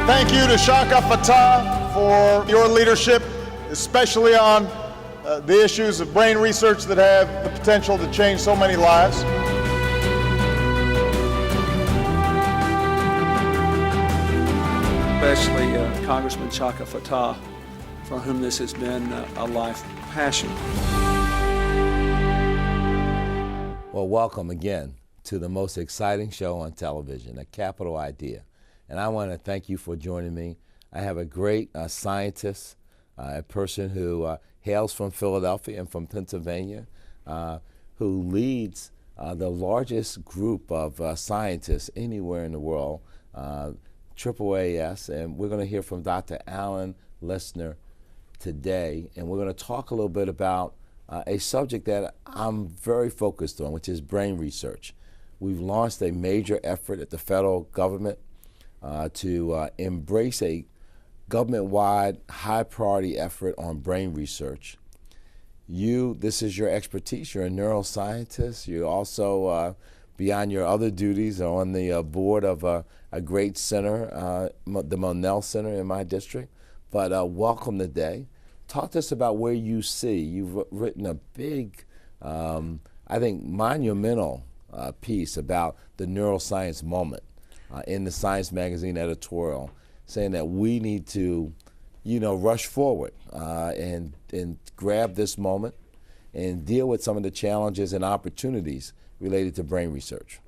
Thank you to Chaka Fattah for your leadership, especially on the issues of brain research that have the potential to change so many lives. Especially Congressman Chaka Fattah, for whom this has been a life passion. Well, welcome again to the most exciting show on television, A Capital Idea. And I want to thank you for joining me. I have a great scientist, a person who hails from Philadelphia and from Pennsylvania, who leads the largest group of scientists anywhere in the world, AAAS, and we're going to hear from Dr. Leshner today, and we're going to talk a little bit about a subject that I'm very focused on, which is brain research. We've launched a major effort at the federal government to embrace a government-wide high-priority effort on brain research. This is your expertise. You're a neuroscientist. You also, beyond your other duties, are on the board of a great center, the Monell Center in my district. But welcome today. Talk to us about where you see. You've written a big, I think, monumental piece about the neuroscience moment in the Science Magazine editorial, saying that we need to, rush forward and grab this moment and deal with some of the challenges and opportunities related to brain research.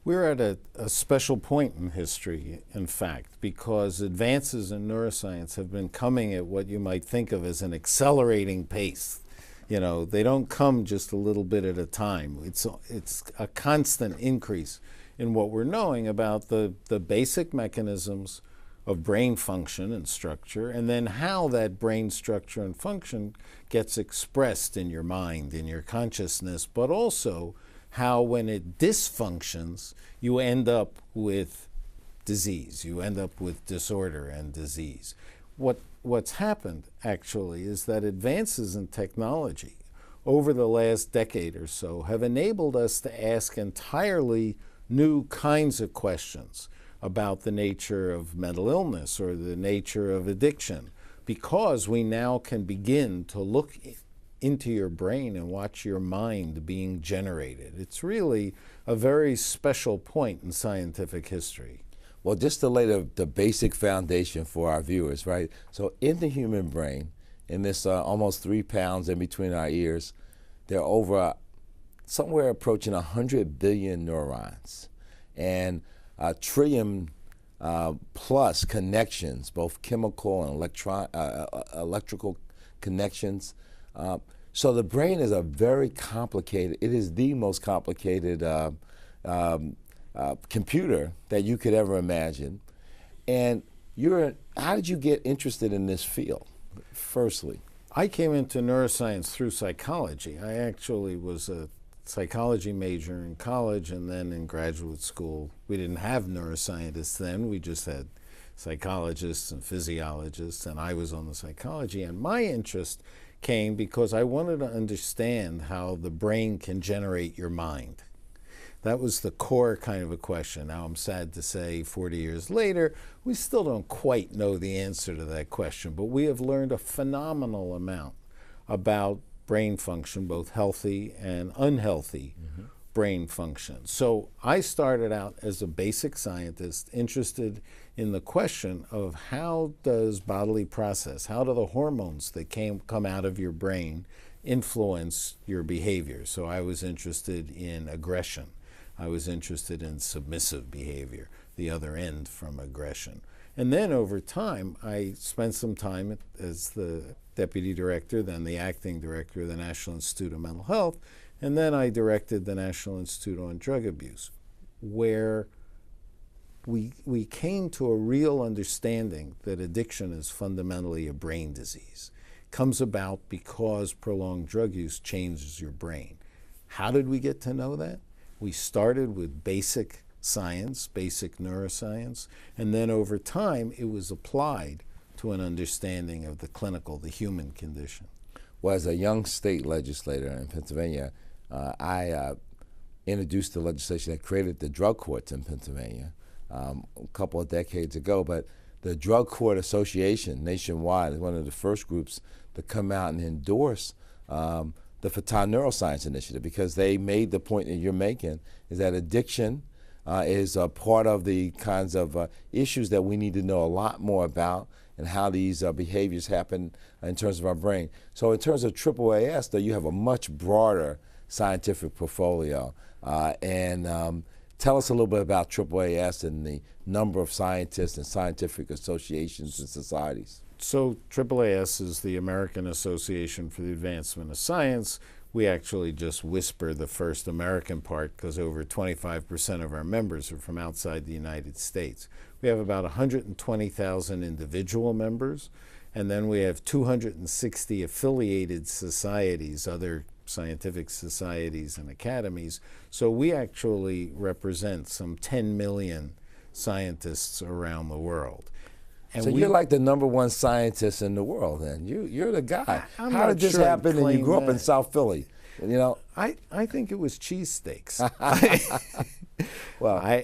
We're at a special point in history, in fact, because advances in neuroscience have been coming at what you might think of as an accelerating pace. They don't come just a little bit at a time. It's a constant increase in what we're knowing about the basic mechanisms of brain function and structure, and then how that brain structure and function gets expressed in your mind, in your consciousness, but also how when it dysfunctions, you end up with disease. You end up with disorder and disease. What's happened, actually, is that advances in technology over the last decade or so have enabled us to ask entirely new kinds of questions about the nature of mental illness or the nature of addiction, because we now can begin to look into your brain and watch your mind being generated. It's really a very special point in scientific history. Well, just to lay the basic foundation for our viewers, right? So in the human brain, in this almost 3 pounds in between our ears, there are over somewhere approaching 100 billion neurons and a trillion plus connections, both chemical and electrical connections. So the brain is a very complicated, it is the most complicated computer that you could ever imagine. And how did you get interested in this field, firstly? I came into neuroscience through psychology. I actually was a psychology major in college and then in graduate school. We didn't have neuroscientists then, we just had psychologists and physiologists, and I was on the psychology. And my interest came because I wanted to understand how the brain can generate your mind. That was the core kind of a question. Now, I'm sad to say 40 years later, we still don't quite know the answer to that question, but we have learned a phenomenal amount about brain function, both healthy and unhealthy brain function. So I started out as a basic scientist interested in the question of how does bodily process, how do the hormones that come out of your brain influence your behavior? So I was interested in aggression. I was interested in submissive behavior, the other end from aggression. And then over time, I spent some time as the deputy director, then the acting director of the National Institute of Mental Health, and then I directed the National Institute on Drug Abuse, where we came to a real understanding that addiction is fundamentally a brain disease. It comes about because prolonged drug use changes your brain. How did we get to know that? We started with basic science, basic neuroscience, and then over time it was applied to an understanding of the clinical, the human condition. Well, as a young state legislator in Pennsylvania, I introduced the legislation that created the drug courts in Pennsylvania a couple of decades ago. But the Drug Court Association nationwide is one of the first groups to come out and endorse the Fattah Neuroscience Initiative, because they made the point that you're making, is that addiction is a part of the kinds of issues that we need to know a lot more about, and how these behaviors happen in terms of our brain. So in terms of AAAS, though, you have a much broader scientific portfolio. And tell us a little bit about AAAS and the number of scientists and scientific associations and societies. So AAAS is the American Association for the Advancement of Science. We actually just whisper the first American part because over 25% of our members are from outside the United States. We have about 120,000 individual members, and then we have 260 affiliated societies, other scientific societies and academies. So we actually represent some 10 million scientists around the world. And so you're like the #1 scientist in the world, then. You're the guy. I'm How did this sure happen? And you grew up that. in South Philly, you know? I think it was cheesesteaks. Well,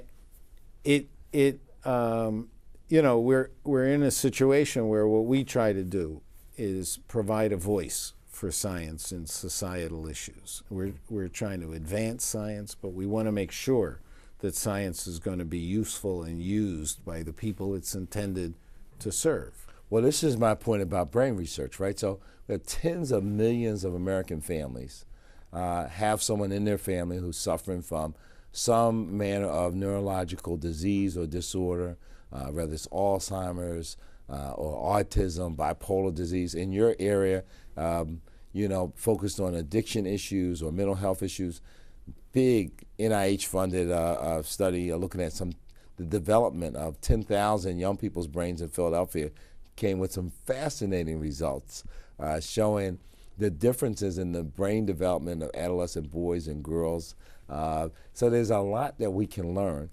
you know, we're in a situation where what we try to do is provide a voice for science and societal issues. We're trying to advance science, but we want to make sure that science is going to be useful and used by the people it's intended to serve. well, this is my point about brain research, right? So we have tens of millions of American families have someone in their family who's suffering from some manner of neurological disease or disorder, whether it's Alzheimer's or autism, bipolar disease. In your area, you know, focused on addiction issues or mental health issues. Big NIH-funded study looking at the development of 10,000 young people's brains in Philadelphia came with some fascinating results showing the differences in the brain development of adolescent boys and girls. So there's a lot that we can learn.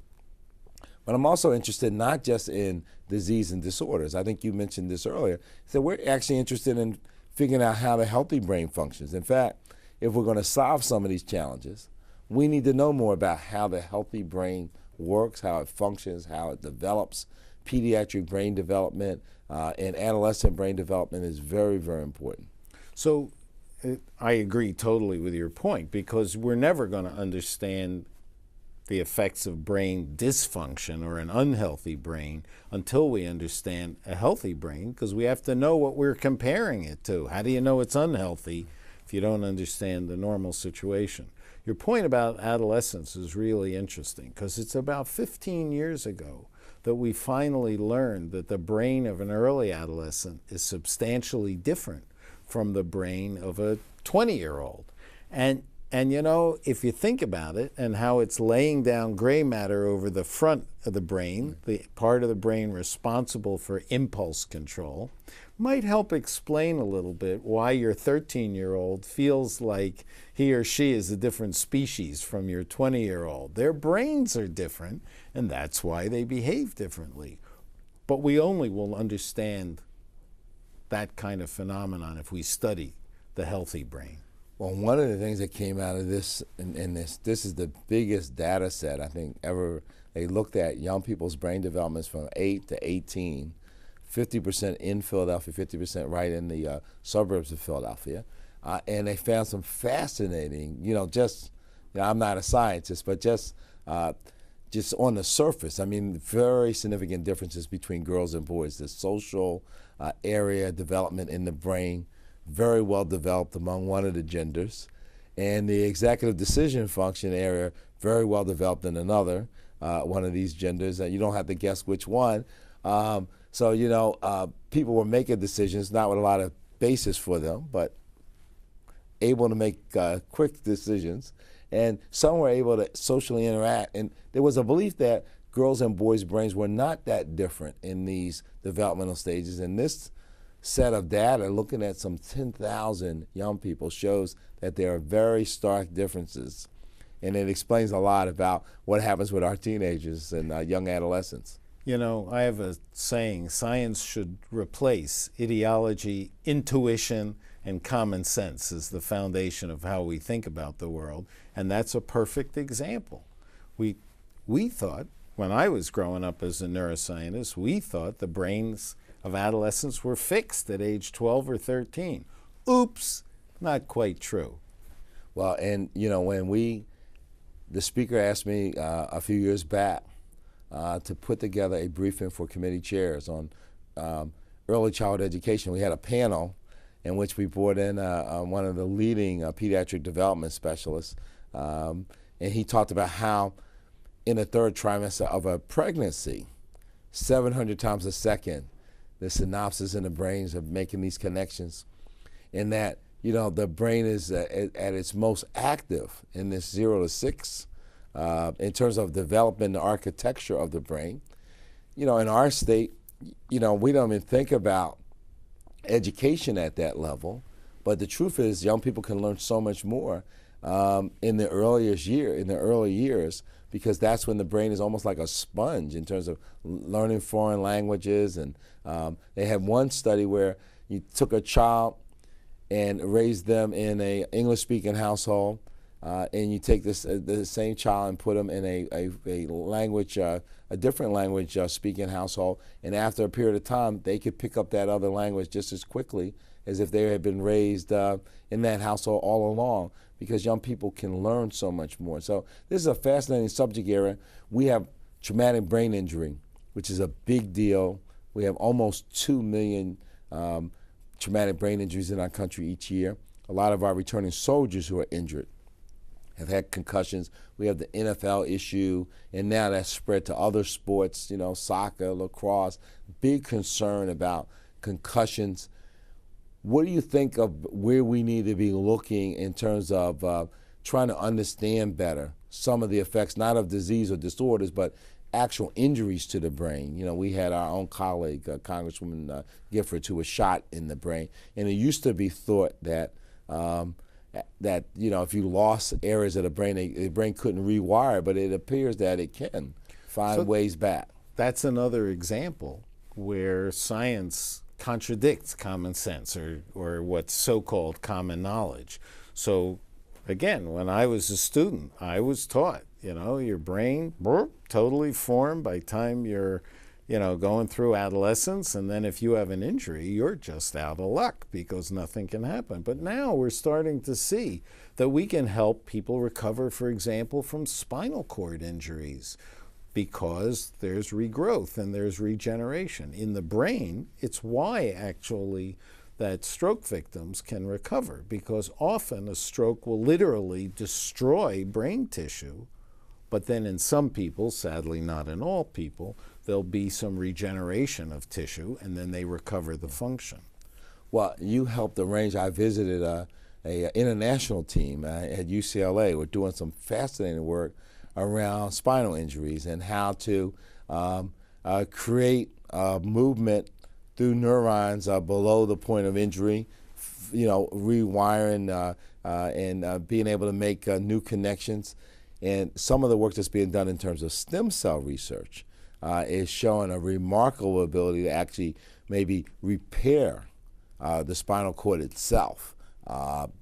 But I'm also interested not just in disease and disorders. I think you mentioned this earlier. So we're actually interested in figuring out how the healthy brain functions. In fact, if we're going to solve some of these challenges, we need to know more about how the healthy brain works, how it functions, how it develops. Pediatric brain development and adolescent brain development is very, very important. So I agree totally with your point, because we're never going to understand the effects of brain dysfunction or an unhealthy brain until we understand a healthy brain, because we have to know what we're comparing it to. How do you know it's unhealthy if you don't understand the normal situation? Your point about adolescence is really interesting, because it's about 15 years ago that we finally learned that the brain of an early adolescent is substantially different from the brain of a 20-year-old. And you know, if you think about it and how it's laying down gray matter over the front of the brain, the part of the brain responsible for impulse control, might help explain a little bit why your 13-year-old feels like he or she is a different species from your 20-year-old. Their brains are different, and that's why they behave differently. But we only will understand that kind of phenomenon if we study the healthy brain. Well, one of the things that came out of this, and this is the biggest data set I think ever. They looked at young people's brain developments from 8 to 18, 50% in Philadelphia, 50% right in the suburbs of Philadelphia. And they found some fascinating, I'm not a scientist, but just on the surface, I mean, very significant differences between girls and boys. The social area development in the brain, very well developed among one of the genders, and the executive decision function area very well developed in another one of these genders. You don't have to guess which one. So people were making decisions not with a lot of basis for them, but able to make quick decisions, and some were able to socially interact. And there was a belief that girls' and boys' brains were not that different in these developmental stages. And this set of data, looking at some 10,000 young people, shows that there are very stark differences. And it explains a lot about what happens with our teenagers and young adolescents. You know, I have a saying, science should replace ideology, intuition, and common sense as the foundation of how we think about the world. And that's a perfect example. We thought when I was growing up as a neuroscientist, we thought the brains of adolescents were fixed at age 12 or 13. Oops, not quite true. Well, and when the speaker asked me a few years back to put together a briefing for committee chairs on early childhood education, we had a panel in which we brought in one of the leading pediatric development specialists, and he talked about how in the third trimester of a pregnancy, 700 times a second, the synapses in the brains are making these connections, and that the brain is at its most active in this 0 to 6 in terms of developing the architecture of the brain. In our state, we don't even think about education at that level, but the truth is young people can learn so much more in the early years, because that's when the brain is almost like a sponge in terms of learning foreign languages. And they had one study where you took a child and raised them in a English-speaking household, and you take the same child and put them in a language, a different language speaking household, and after a period of time, they could pick up that other language just as quickly as if they had been raised in that household all along, because young people can learn so much more. So this is a fascinating subject area. We have traumatic brain injury, which is a big deal. We have almost 2 million traumatic brain injuries in our country each year. A lot of our returning soldiers who are injured have had concussions. We have the NFL issue, and now that's spread to other sports, soccer, lacrosse. Big concern about concussions. What do you think of where we need to be looking in terms of trying to understand better some of the effects, not of disease or disorders, but actual injuries to the brain? We had our own colleague, Congresswoman Gifford, who was shot in the brain, and it used to be thought that if you lost areas of the brain couldn't rewire, but it appears that it can find ways back. That's another example where science contradicts common sense or what's so-called common knowledge. So again, when I was a student, I was taught, your brain totally formed by the time you're going through adolescence, and then if you have an injury, you're just out of luck because nothing can happen. But now we're starting to see that we can help people recover, for example, from spinal cord injuries, because there's regrowth and there's regeneration. In the brain, it's why actually that stroke victims can recover, because often a stroke will literally destroy brain tissue, but then in some people, sadly not in all people, there'll be some regeneration of tissue and then they recover the function. Well, you helped arrange. I visited a international team at UCLA. We're doing some fascinating work around spinal injuries and how to create movement through neurons below the point of injury, rewiring and being able to make new connections. And some of the work that's being done in terms of stem cell research is showing a remarkable ability to actually maybe repair the spinal cord itself,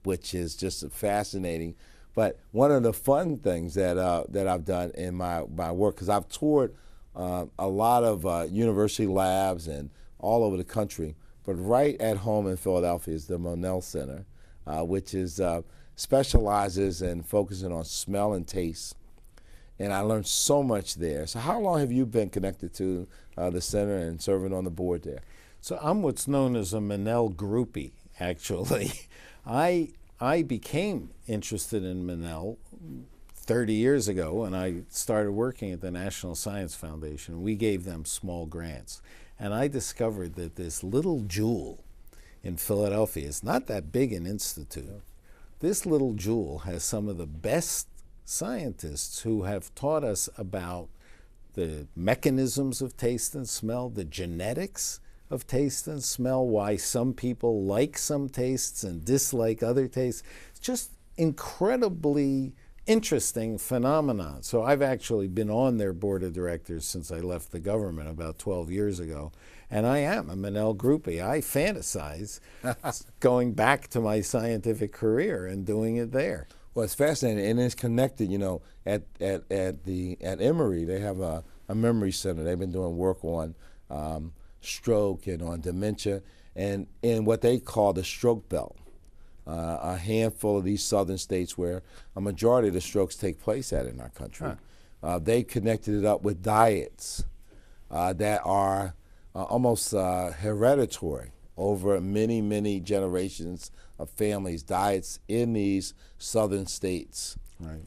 which is just fascinating. But one of the fun things that I've done in my work, because I've toured a lot of university labs and all over the country, but right at home in Philadelphia is the Monell Center, which is specializes in focusing on smell and taste. And I learned so much there. So how long have you been connected to the center and serving on the board there? So I'm what's known as a Monell groupie, actually. I became interested in Monell 30 years ago when I started working at the National Science Foundation. We gave them small grants. And I discovered that this little jewel in Philadelphia is not that big an institute. This little jewel has some of the best scientists who have taught us about the mechanisms of taste and smell, the genetics of taste and smell, why some people like some tastes and dislike other tastes. It's just incredibly interesting phenomenon. So I've actually been on their board of directors since I left the government about 12 years ago, and I am a Monell groupie. I fantasize going back to my scientific career and doing it there. Well, it's fascinating, and it's connected. At Emory, they have a a memory center. They've been doing work on stroke and on dementia, and in what they call the stroke belt. A handful of these southern states where a majority of the strokes take place at in our country. They connected it up with diets that are almost hereditary over many, many generations of families, diets in these southern states. Right.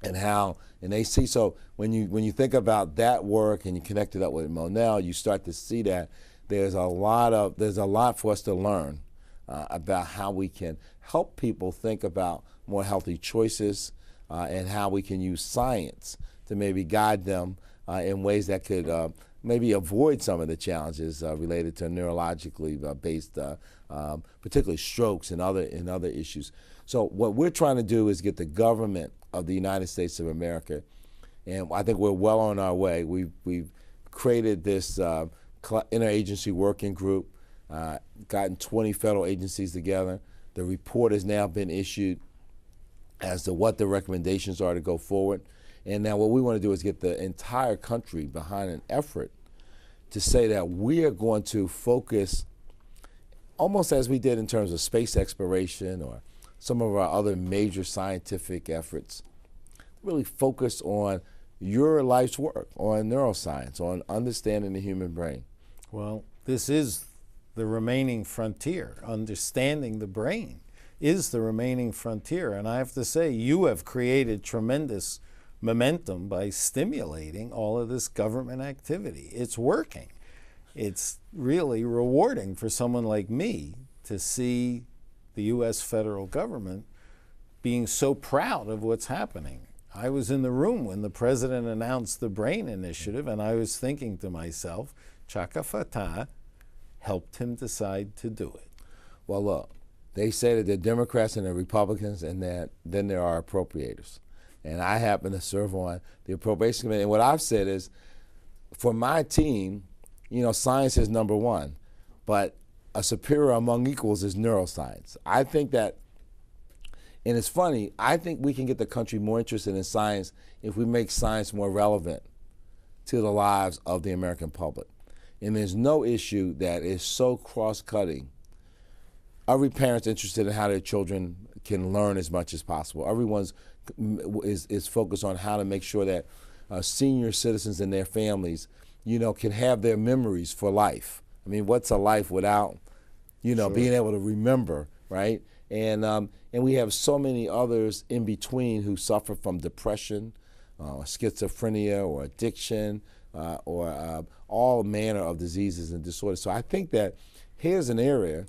And they see, so when you think about that work and you connect it up with Monell, you start to see that there's a lot for us to learn about how we can help people think about more healthy choices and how we can use science to maybe guide them in ways that could maybe avoid some of the challenges related to neurologically based, particularly strokes and other issues. So what we're trying to do is get the government of the United States of America, and I think we're well on our way. We've created this interagency working group, gotten 20 federal agencies together. The report has now been issued as to what the recommendations are to go forward. And now what we want to do is get the entire country behind an effort to say that we are going to focus, almost as we did in terms of space exploration or some of our other major scientific efforts, really focus on your life's work, on neuroscience, on understanding the human brain. Well, this is the remaining frontier. Understanding the brain is the remaining frontier. And I have to say, you have created tremendous momentum by stimulating all of this government activity. It's working. It's really rewarding for someone like me to see the U.S. federal government being so proud of what's happening. I was in the room when the president announced the BRAIN initiative, and I was thinking to myself, Chaka Fattah helped him decide to do it. Well, look, they say that they're Democrats and they're Republicans, and that then there are appropriators. And I happen to serve on the Appropriations Committee. And what I've said is, for my team, science is number one, but a superior among equals is neuroscience. I think that, and it's funny, I think we can get the country more interested in science if we make science more relevant to the lives of the American public. And there's no issue that is so cross-cutting. Every parent's interested in how their children can learn as much as possible. Everyone's is focused on how to make sure that senior citizens and their families, can have their memories for life. I mean, what's a life without, Sure. being able to remember, right? And we have so many others in between who suffer from depression, schizophrenia, or addiction, or all manner of diseases and disorders. So I think that here's an area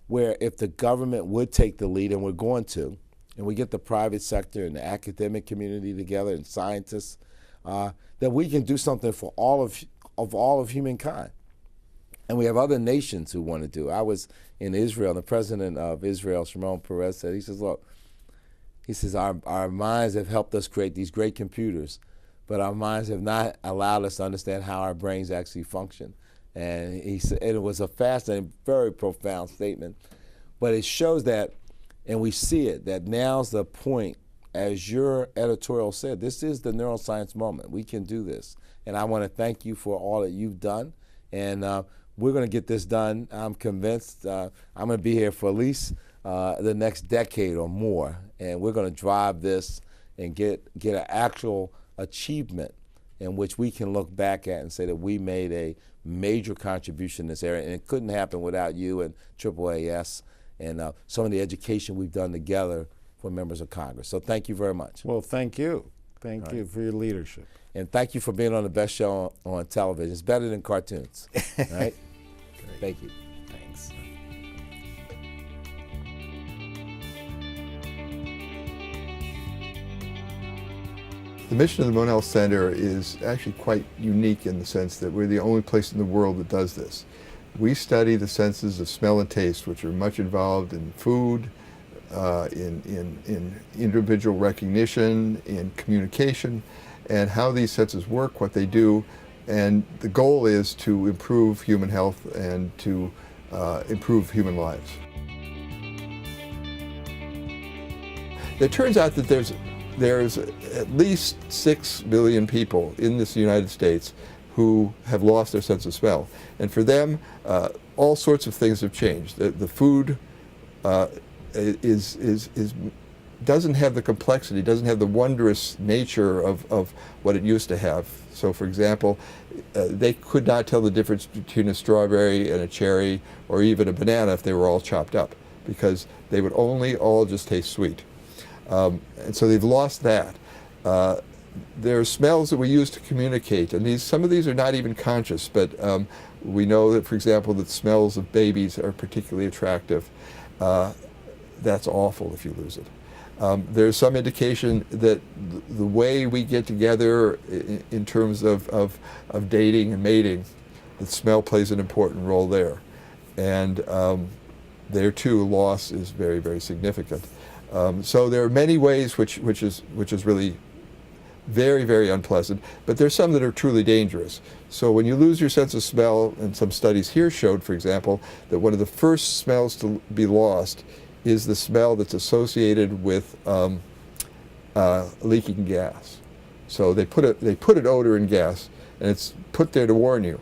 where if the government would take the lead, and we're going to, and we get the private sector and the academic community together and scientists, that we can do something for all of humankind. And we have other nations who want to do. I was in Israel, and the president of Israel, Shimon Peres, said, he says, look, our minds have helped us create these great computers, but our minds have not allowed us to understand how our brains actually function. And he said, and it was a fascinating, very profound statement, but it shows that, and we see it, that now's the point, as your editorial said, this is the neuroscience moment. We can do this. And I want to thank you for all that you've done. And we're going to get this done. I'm convinced I'm going to be here for at least the next decade or more. And we're going to drive this and get an actual achievement in which we can look back at and say that we made a major contribution in this area. And it couldn't happen without you and AAAS and some of the education we've done together for members of Congress. So thank you very much. Well, thank you. Thank you for your leadership. And thank you for being on the best show on television. It's better than cartoons, right? Thank you. Thanks. The mission of the Monell Center is actually quite unique in the sense that we're the only place in the world that does this. We study the senses of smell and taste, which are much involved in food, in individual recognition, in communication, and how these senses work, what they do, and the goal is to improve human health and to improve human lives. It turns out that there's there's at least 6 million people in this United States who have lost their sense of smell. And for them, all sorts of things have changed. The food doesn't have the complexity, doesn't have the wondrous nature of what it used to have. So for example, they could not tell the difference between a strawberry and a cherry or even a banana if they were all chopped up, because they would only all just taste sweet. And so they've lost that. There are smells that we use to communicate, and some of these are not even conscious, but we know that, for example, that smells of babies are particularly attractive. That's awful if you lose it. There's some indication that the way we get together in terms of dating and mating, that smell plays an important role there. And there too, loss is very, very significant. So there are many ways which is really very, very unpleasant, but there's some that are truly dangerous. So when you lose your sense of smell, and some studies here showed, for example, that one of the first smells to be lost is the smell that's associated with leaking gas. So they put an odor in gas, and it's put there to warn you.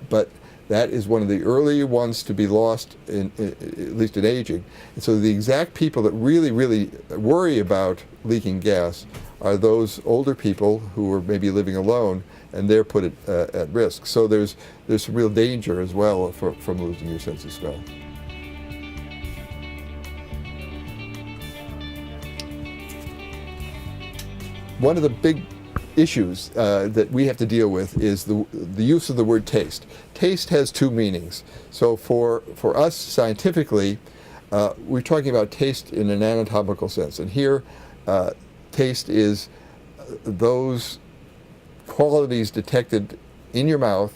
But that is one of the early ones to be lost, at least in aging. And so the exact people that really, really worry about leaking gas are those older people who are maybe living alone, and they're put at risk. So there's some real danger as well from losing your sense of smell. One of the big issues that we have to deal with is the use of the word taste. Taste has two meanings. So for us scientifically, we're talking about taste in an anatomical sense. And here, taste is those qualities detected in your mouth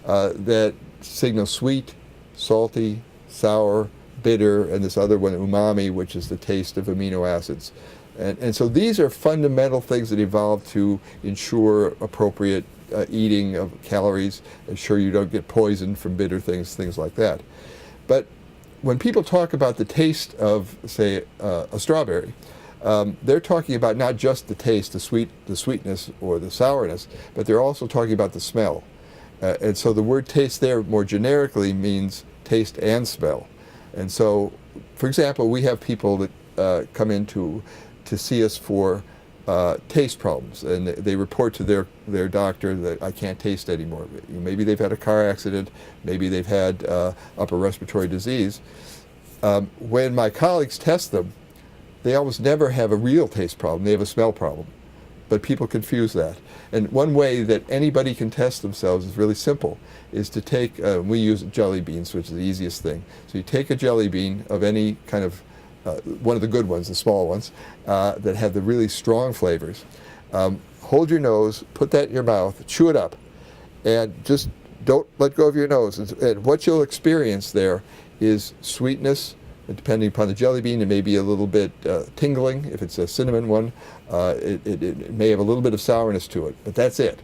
that signal sweet, salty, sour, bitter, and this other one, umami, which is the taste of amino acids. And so these are fundamental things that evolved to ensure appropriate eating of calories, ensure you don't get poisoned from bitter things like that. But when people talk about the taste of, say, a strawberry, they're talking about not just the taste, the sweetness or the sourness, but they're also talking about the smell. And so the word taste there more generically means taste and smell. And so, for example, we have people that come in to see us for taste problems, and they report to their doctor that I can't taste anymore. Maybe they've had a car accident, maybe they've had upper respiratory disease. When my colleagues test them, they almost never have a real taste problem, they have a smell problem. But people confuse that. And one way that anybody can test themselves is really simple, is to take, we use jelly beans, which is the easiest thing. So you take a jelly bean of any kind of one of the good ones, the small ones, that have the really strong flavors. Hold your nose, put that in your mouth, chew it up, and just don't let go of your nose. And what you'll experience there is sweetness. Depending upon the jelly bean, it may be a little bit tingling. If it's a cinnamon one, it may have a little bit of sourness to it, but that's it.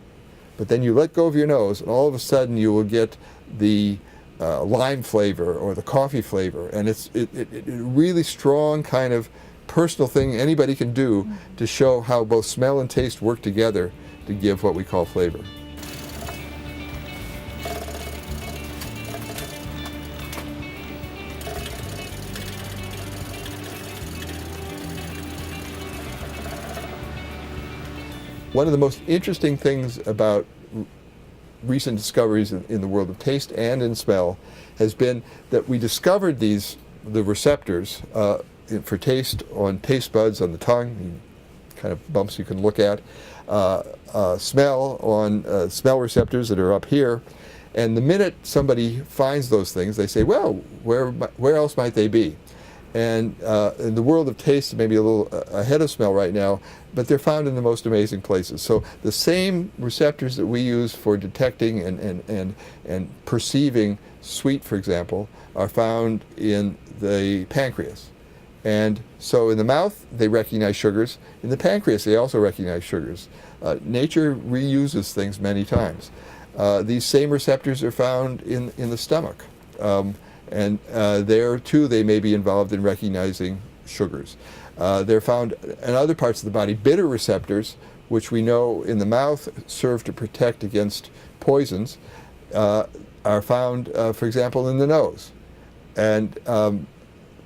But then you let go of your nose, and all of a sudden you will get the lime flavor or the coffee flavor, and it's a really strong kind of personal thing anybody can do to show how both smell and taste work together to give what we call flavor. One of the most interesting things about recent discoveries in the world of taste and in smell has been that we discovered the receptors for taste on taste buds on the tongue, kind of bumps you can look at, smell on smell receptors that are up here, and the minute somebody finds those things, they say, well, where else might they be? And in the world of taste, maybe a little ahead of smell right now, but they're found in the most amazing places. So the same receptors that we use for detecting and perceiving sweet, for example, are found in the pancreas. And so in the mouth, they recognize sugars. In the pancreas, they also recognize sugars. Nature reuses things many times. These same receptors are found in the stomach. And there, too, they may be involved in recognizing sugars. They're found in other parts of the body. Bitter receptors, which we know in the mouth serve to protect against poisons, are found, for example, in the nose. And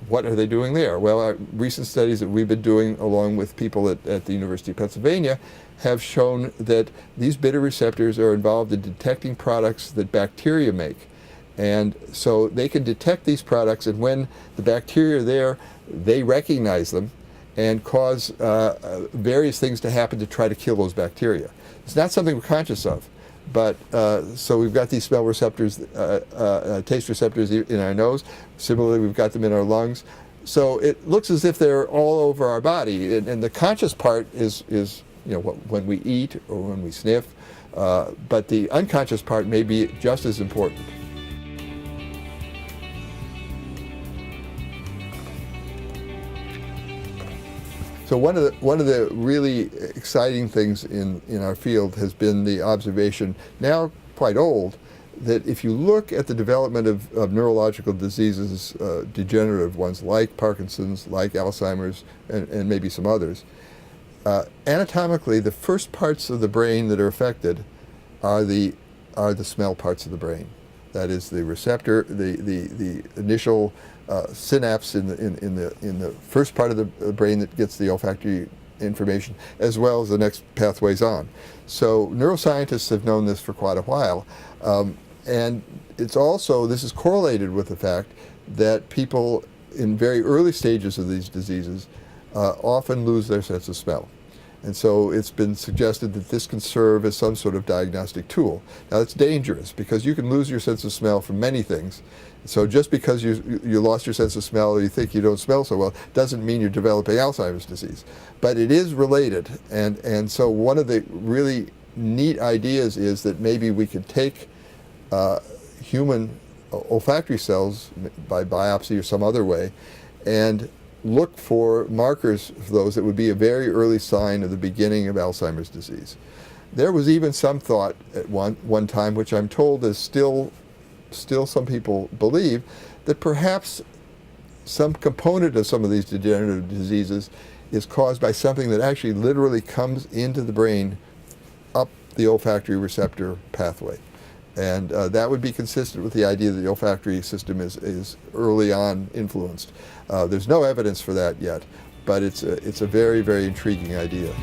what are they doing there? Well, recent studies that we've been doing along with people at the University of Pennsylvania have shown that these bitter receptors are involved in detecting products that bacteria make. And so they can detect these products, and when the bacteria are there, they recognize them and cause various things to happen to try to kill those bacteria. It's not something we're conscious of, but so we've got these smell receptors, taste receptors in our nose. Similarly, we've got them in our lungs. So it looks as if they're all over our body, and the conscious part is when we eat or when we sniff, but the unconscious part may be just as important. So one of the really exciting things in our field has been the observation, now quite old, that if you look at the development of neurological diseases, degenerative ones like Parkinson's, like Alzheimer's, and maybe some others, anatomically the first parts of the brain that are affected are the smell parts of the brain. That is the receptor, the initial synapse in the first part of the brain that gets the olfactory information, as well as the next pathways on. So neuroscientists have known this for quite a while, and it's also, this is correlated with the fact that people in very early stages of these diseases often lose their sense of smell. And so it's been suggested that this can serve as some sort of diagnostic tool. Now it's dangerous because you can lose your sense of smell from many things. So just because you lost your sense of smell or you think you don't smell so well doesn't mean you're developing Alzheimer's disease. But it is related, and so one of the really neat ideas is that maybe we could take human olfactory cells by biopsy or some other way and look for markers of those that would be a very early sign of the beginning of Alzheimer's disease. There was even some thought at one time, which I'm told is still some people believe, that perhaps some component of some of these degenerative diseases is caused by something that actually literally comes into the brain up the olfactory receptor pathway. And that would be consistent with the idea that the olfactory system is early on influenced. There's no evidence for that yet, but it's a very, very intriguing idea.